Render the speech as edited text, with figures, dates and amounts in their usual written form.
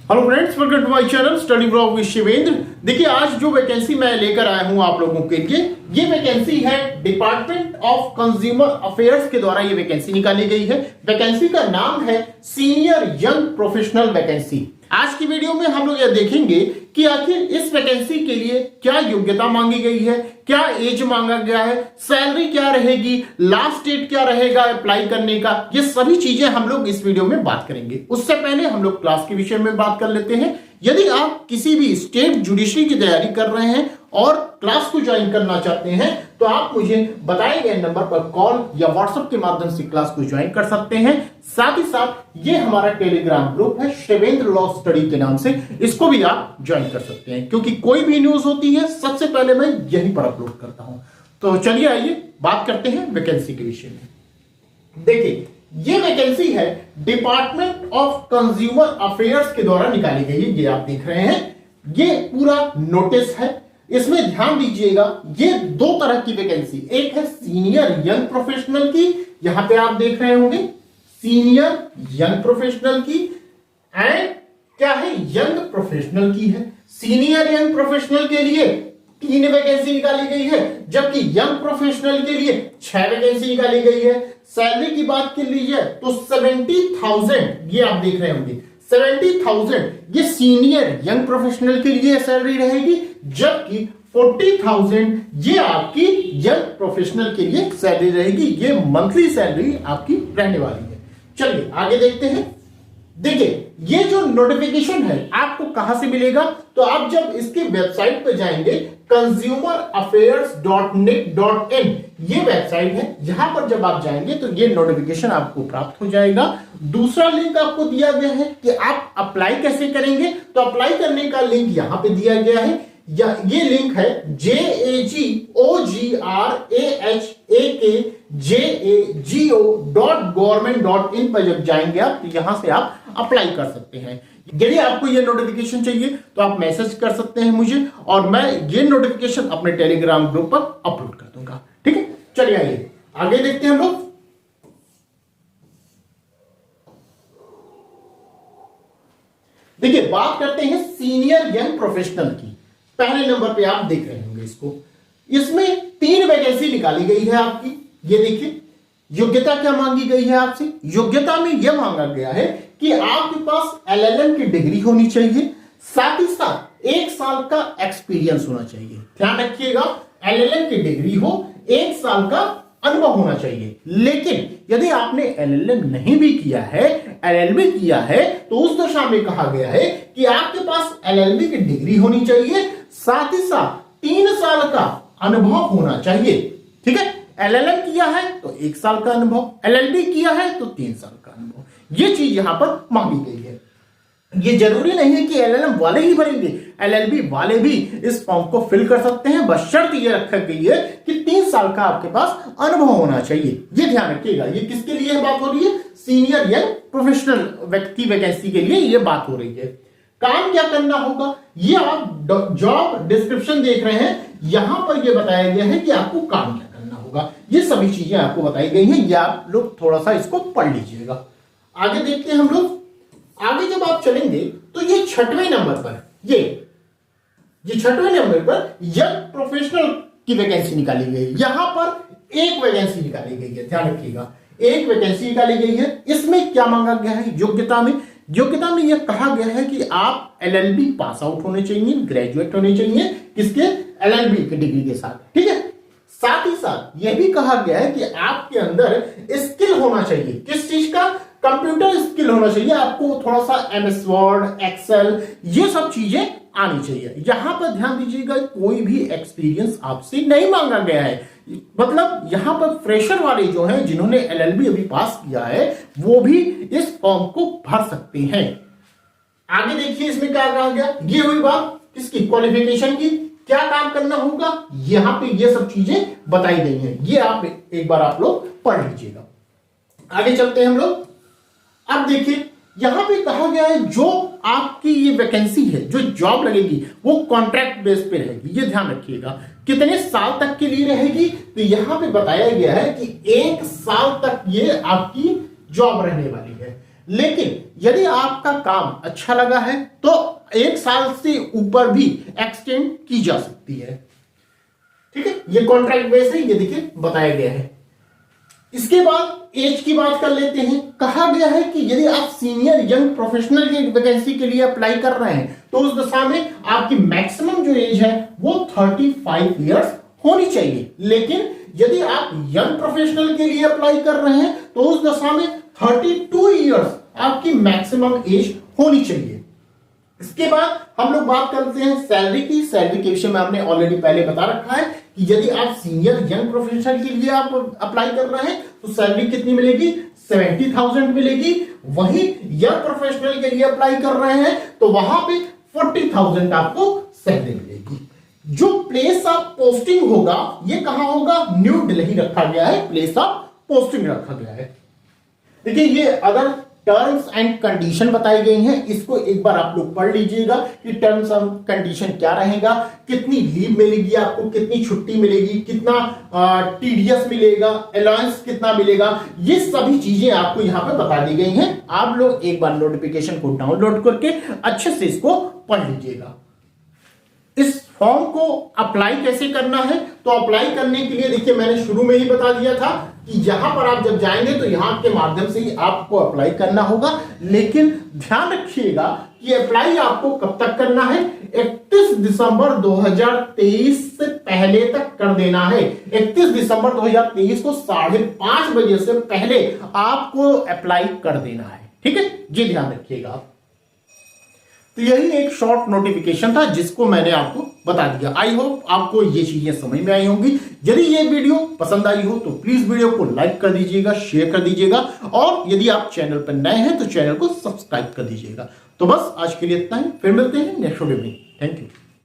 Hello friends, welcome to my channel study blog with Shivendra. देखिए, आज जो वैकेंसी मैं लेकर आया हूं आप लोगों के लिए, ये वैकेंसी है डिपार्टमेंट ऑफ कंज्यूमर अफेयर्स के द्वारा ये वैकेंसी निकाली गई है। वैकेंसी का नाम है सीनियर यंग प्रोफेशनल वैकेंसी। आज की वीडियो में हम लोग यह देखेंगे कि आखिर इस वैकेंसी के लिए क्या योग्यता मांगी गई है, क्या एज मांगा गया है, सैलरी क्या रहेगी, लास्ट डेट क्या रहेगा अप्लाई करने का, ये सभी चीजें हम लोग इस वीडियो में बात करेंगे। उससे पहले हम लोग क्लास के विषय में बात कर लेते हैं। यदि आप किसी भी स्टेट जुडिशरी की तैयारी कर रहे हैं और क्लास को ज्वाइन करना चाहते हैं तो आप मुझे बताए गए नंबर पर कॉल या व्हाट्सएप के माध्यम से क्लास को ज्वाइन कर सकते हैं। साथ ही साथ ये हमारा टेलीग्राम ग्रुप है शिवेंद्र लॉ स्टडी के नाम से, इसको भी आप ज्वाइन कर सकते हैं, क्योंकि कोई भी न्यूज होती है सबसे पहले मैं यहीं पर अपलोड करता हूं। तो चलिए आइए बात करते हैं वैकेंसी के विषय में। देखिए, ये वैकेंसी है डिपार्टमेंट ऑफ कंज्यूमर अफेयर्स के द्वारा निकाली गई है। ये आप देख रहे हैं, ये पूरा नोटिस है। इसमें ध्यान दीजिएगा, ये दो तरह की वैकेंसी, एक है सीनियर यंग प्रोफेशनल की, यहां पे आप देख रहे होंगे सीनियर यंग प्रोफेशनल की, एंड क्या है यंग प्रोफेशनल की है। सीनियर यंग प्रोफेशनल के लिए 3 वैकेंसी निकाली गई है, जबकि यंग प्रोफेशनल के लिए 6 वैकेंसी निकाली गई है। सैलरी की बात कर लीजिए तो 70,000, ये आप देख रहे होंगे 70,000 ये सीनियर यंग प्रोफेशनल के लिए सैलरी रहेगी, जबकि 40,000 ये आपकी यंग प्रोफेशनल के लिए सैलरी रहेगी। ये मंथली सैलरी आपकी रहने वाली है। चलिए आगे देखते हैं। देखिए, ये जो नोटिफिकेशन है आपको कहां से मिलेगा, तो आप जब इसके वेबसाइट पर जाएंगे consumeraffairs.net.in, ये वेबसाइट है। यहां पर जब आप जाएंगे तो ये नोटिफिकेशन आपको प्राप्त हो जाएगा। दूसरा लिंक आपको दिया गया है कि आप अप्लाई कैसे करेंगे, तो अप्लाई करने का लिंक यहां पे दिया गया है। ये लिंक है jagorajagao.government.in पर जब जाएंगे आप तो यहां से आप अप्लाई कर सकते हैं। यदि आपको ये नोटिफिकेशन चाहिए तो आप मैसेज कर सकते हैं मुझे, और मैं ये नोटिफिकेशन अपने टेलीग्राम ग्रुप पर अपलोड कर दूंगा। ठीक है, चलिए आइए आगे देखते हैं हम लोग। देखिए, बात करते हैं सीनियर यंग प्रोफेशनल की। पहले नंबर पे आप देख रहे होंगे इसको, इसमें 3 वैकेंसी निकाली गई है आपकी। ये देखिए, योग्यता क्या मांगी गई है आपसे। योग्यता में यह मांगा गया है कि आपके पास LLM की डिग्री होनी चाहिए, साथ ही साथ 1 साल का एक्सपीरियंस होना चाहिए। ध्यान रखिएगा, LLM की डिग्री हो, 1 साल का अनुभव होना चाहिए। लेकिन यदि आपने LLM नहीं भी किया है, LLB किया है, तो उस दशा में कहा गया है कि आपके पास LLB की डिग्री होनी चाहिए, साथ ही साथ 3 साल का अनुभव होना चाहिए। ठीक है, LLM किया है तो 1 साल का अनुभव, LLB किया है तो 3 साल का अनुभव, ये चीज यहां पर मांगी गई है। ये जरूरी नहीं है कि LLM वाले ही भरेंगे, LLB वाले भी इस फॉर्म को फिल कर सकते हैं, बस शर्त ये रखी गई है कि 3 साल का आपके पास अनुभव होना चाहिए। ये ध्यान रखिएगा। ये किसके लिए बात हो रही है, सीनियर यंग प्रोफेशनल व्यक्ति वैकेंसी के लिए ये बात हो रही है। काम क्या करना होगा, ये आप जॉब डिस्क्रिप्शन देख रहे हैं, यहां पर ये बताया गया है कि आपको काम क्या करना होगा। ये सभी चीजें आपको बताई गई हैं, ये आप लोग थोड़ा सा इसको पढ़ लीजिएगा। आगे देखते हैं हम लोग। आगे जब आप चलेंगे तो ये 6वें नंबर पर, ये 6वें नंबर पर यंग प्रोफेशनल की वैकेंसी निकाली गई। यहां पर 1 वैकेंसी निकाली गई है, ध्यान रखिएगा, 1 वैकेंसी निकाली गई है। इसमें क्या मांगा गया है, योग्यता में यह कहा गया है कि आप LLB पास आउट होने चाहिए, ग्रेजुएट होने चाहिए, किसके, LLB की डिग्री के साथ। ठीक है, साथ ही साथ यह भी कहा गया है कि आपके अंदर स्किल होना चाहिए। किस चीज का, कंप्यूटर स्किल होना चाहिए। आपको थोड़ा सा MS वर्ड, एक्सेल, ये सब चीजें आनी चाहिए। यहां पर ध्यान दीजिएगा, कोई भी एक्सपीरियंस आपसे नहीं मांगा गया है। मतलब यहां पर फ्रेशर वाले जो हैं, जिन्होंने LLB अभी पास किया है, वो भी इस फॉर्म को भर सकते हैं। आगे देखिए, इसमें क्या कहा गया, ये हुई बात किसकी, क्वालिफिकेशन की। क्या काम करना होगा, यहां पे ये सब चीजें बताई गई हैं, ये आप एक बार आप लोग पढ़ लीजिएगा। आगे चलते हैं हम लोग। अब देखिए, यहां पे कहा गया है जो आपकी ये वैकेंसी है, जो जॉब लगेगी वो कॉन्ट्रैक्ट बेस पे रहेगी। ये ध्यान रखिएगा, कितने साल तक के लिए रहेगी, तो यहां पे बताया गया है कि 1 साल तक ये आपकी जॉब रहने वाली है। लेकिन यदि आपका काम अच्छा लगा है तो 1 साल से ऊपर भी एक्सटेंड की जा सकती है। ठीक है, ये कॉन्ट्रैक्ट बेस है, ये देखिए बताया गया है। इसके बाद एज की बात कर लेते हैं। कहा गया है कि यदि आप सीनियर यंग प्रोफेशनल की वैकेंसी के लिए अप्लाई कर रहे हैं तो उस दशा में आपकी मैक्सिमम जो एज है वो 35 इयर्स होनी चाहिए। लेकिन यदि आप यंग प्रोफेशनल के लिए अप्लाई कर रहे हैं तो उस दशा में 32 इयर्स आपकी मैक्सिमम एज होनी चाहिए। इसके बाद हम लोग बात करते हैं सैलरी की। सैलरी के विषय में हमने ऑलरेडी पहले बता रखा है कि यदि आप सीनियर यंग प्रोफेशनल के लिए आप अप्लाई कर रहे हैं तो सैलरी कितनी मिलेगी, 70,000 मिलेगी। वही यंग प्रोफेशनल के लिए अप्लाई कर रहे हैं तो वहां पे 40,000 आपको सैलरी मिलेगी। जो प्लेस ऑफ पोस्टिंग होगा ये कहां होगा, न्यू दिल्ली रखा गया है, प्लेस ऑफ पोस्टिंग रखा गया है। देखिए ये अदर टर्म्स एंड कंडीशन बताई गई हैं, इसको एक बार आप लोग पढ़ लीजिएगा कि टर्म्स एंड कंडीशन क्या रहेगा, कितनी लीव मिलेगी आपको, कितनी छुट्टी मिलेगी, कितना टीडीएस मिलेगा, अलाउंस कितना मिलेगा, ये सभी चीजें आपको यहां पे बता दी गई हैं। आप लोग एक बार नोटिफिकेशन को डाउनलोड करके अच्छे से इसको पढ़ लीजिएगा। इस फॉर्म को अप्लाई कैसे करना है, तो अप्लाई करने के लिए देखिए मैंने शुरू में ही बता दिया था कि यहां पर आप जब जाएंगे तो यहां के माध्यम से ही आपको अप्लाई करना होगा। लेकिन ध्यान रखिएगा कि अप्लाई आपको कब तक करना है, 31 दिसंबर 2023 से पहले तक कर देना है। 31 दिसंबर 2023 को 5:30 बजे से पहले आपको अप्लाई कर देना है। ठीक है, ये ध्यान रखिएगा आप। तो यही एक शॉर्ट नोटिफिकेशन था जिसको मैंने आपको बता दिया। आई होप आपको ये चीजें समझ में आई होंगी। यदि ये वीडियो पसंद आई हो तो प्लीज वीडियो को लाइक कर दीजिएगा, शेयर कर दीजिएगा और यदि आप चैनल पर नए हैं तो चैनल को सब्सक्राइब कर दीजिएगा। तो बस आज के लिए इतना ही, फिर मिलते हैं नेक्स्ट वीडियो में। Thank you.